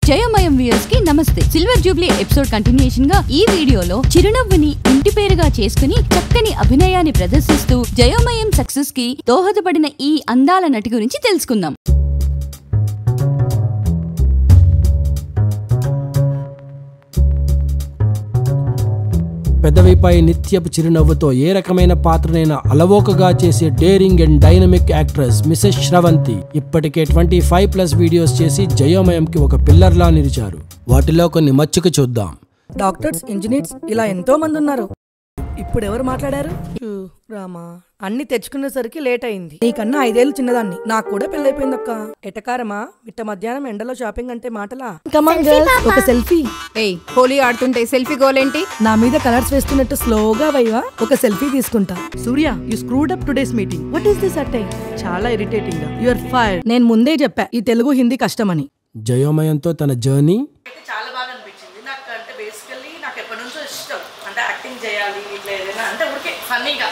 జయమయం viewers కి నమస్తే. Silver Jubilee episode continuation గా ఈ వీడియోలో చిరునవ్వుని ఇంటి పేరుగా చేసుకుని చక్కని అభినయాన్ని ప్రదర్శిస్తూ జయమయం సక్సెస్ కి దోహదపడిన ఈ అందాల నటి గురించి తెలుసుకుందాం. పెదవిపై నిత్యపు చిరునవ్వుతో ఏ రకమైన పాత్రనైనా అలవోకగా చేసే daring and dynamic actress Mrs Sravanthi ఇప్పటికే 25+ వీడియోస్ చేసి జయోమయంకి ఒక పిల్లర్లా నిలిచారు. వాటిలో కొన్ని మచ్చుకు చూద్దాం. డాక్టర్స్, ఇంజనీర్స్ ఇలా ఎంతో మంది ఉన్నారు. ఇప్పుడు ఎవరు మాట్లాడారు? రామా, అన్ని తెచ్చుకునేసరికి లేట్ అయింది. నీకన్నా 5 ఏళ్ళు చిన్నదాన్ని, నాకు కూడా పెళ్ళైపోయిందక్క. ఎటకారమా, మిట్ట మధ్యాహ్నం ఎండలో షాపింగ్ అంటే మాటలా? ఒక సెల్ఫీ. హోలీ ఆడుతుంటే సెల్ఫీ గోలేంటి? నా మీద కలర్స్ వేస్తున్నట్టు స్లోగా వైవా, ఒక సెల్ఫీ తీసుకుంటా. Surya, you screwed up today's meeting. What is this అటై? చాలా ఇరిటేటింగ్ గా. You are fired. నేను ముందే చెప్పా ఈ తెలుగు హిందీ కష్టమని. జయోమయంతో తన జర్నీ చాలా బాగా అనిపించింది నాకు. అంటే బేసికల్లీ నాకు ఎప్పటి నుంచో ఇష్టం, అంటే యాక్టింగ్ చేయాలి ఇట్లా ఏదైనా, అంటే ఊరికే ఫన్నీగా.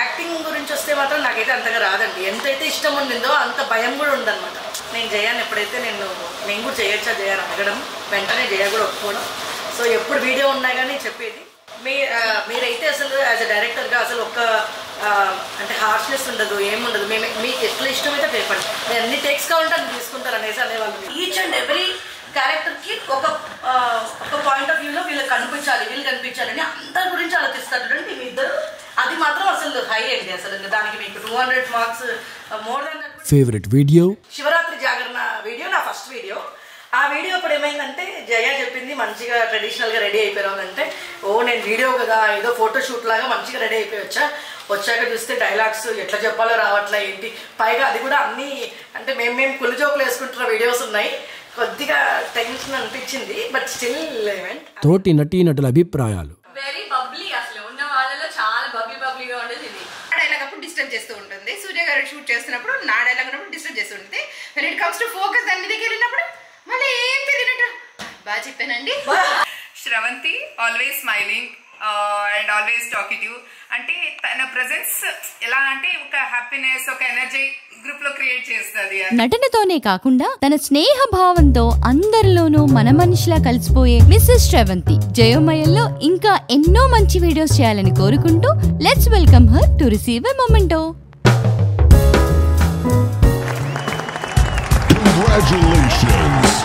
యాక్టింగ్ గురించి వస్తే మాత్రం నాకైతే అంతగా రాదండి. ఎంతైతే ఇష్టం ఉండిందో అంత భయం కూడా ఉందన్నమాట. నేను జయాన్ని ఎప్పుడైతే నేను కూడా చేయొచ్చా జయాన్ని అడగడం, వెంటనే జయ కూడా ఒప్పుకోవడం. సో ఎప్పుడు వీడియో ఉన్నా కానీ చెప్పేది, మీరైతే అసలు యాజ్ అ డైరెక్టర్గా అసలు ఒక్క అంటే హార్ష్నెస్ ఉండదు, ఏముండదు. మీకు ఎట్లా ఇష్టమైతే పేపండి, నేను అన్ని టేక్స్ కావాలంటే అది తీసుకుంటారు అనేసి అనేవాళ్ళు. ఈచ్ అండ్ ఎవ్రీ క్యారెక్టర్కి ఒక పాయింట్ ఆఫ్ వ్యూలో వీళ్ళు కనిపించాలని అందరి గురించి ఆలోచిస్తారు చూడండి మీ ఇద్దరు. అది మాత్రం అసలు హై అండి. అసలు దానికి మీకు 200 marks more than that. Favourite video Shivaratri జాగరణ వీడియో, నా ఫస్ట్ వీడియో. ఆ వీడియో అప్పుడు ఏమైందంటే జయ చెప్పింది మంచిగా ట్రెడిషనల్గా రెడీ అయిపోయావు అంటే, నేను వీడియో కదా ఏదో ఫోటోషూట్ లాగా మంచిగా రెడీ అయిపోయి వచ్చాక చూస్తే డైలాగ్స్ ఎట్లా చెప్పాలో రావట్లే ఏంటి. పైగా అది కూడా అన్నీ అంటే మేము కుళ్ళు జోకులు వేసుకుంటున్న వీడియోస్ ఉన్నాయి. కొద్దిగా టెన్షన్ అనిపించింది, బట్ స్టిల్ తోటి నటీనటుల అభిప్రాయాలు. వెరీ బబ్లీ, అసలు ఉన్న వాళ్ళలో చాలా బబ్లీగా ఉండేది. నా డైలాగ్ అప్పుడు డిస్టర్బ్ చేస్తూ ఉంటుంది, సూర్య గారు షూట్ చేస్తున్నప్పుడు నా డైలాగ్ అన్నప్పుడు డిస్టర్బ్ చేస్తూ ఉంటుంది. When it comes to focus దాని మీదకి వెళ్ళినప్పుడు మళ్ళీ ఏం తెలియనట్టు. బాగా చెప్పానండి. Sravanthi always smiling and always talkative. అంటే తన ప్రెజెన్స్ ఎలా అంటే ఒక హ్యాపీనెస్, ఒక ఎనర్జీ గ్రూప్ లో క్రియేట్ చేస్తుంది. నటనతోనే కాకుండా తన స్నేహ భావంతో అందరిలోనూ మన మనిషిలా కలిసిపోయే మిసెస్ శ్రవంతి జయోమయంలో ఇంకా ఎన్నో మంచి వీడియోస్ చేయాలని కోరుకుంటూ let's welcome her to receive a memento. Congratulations!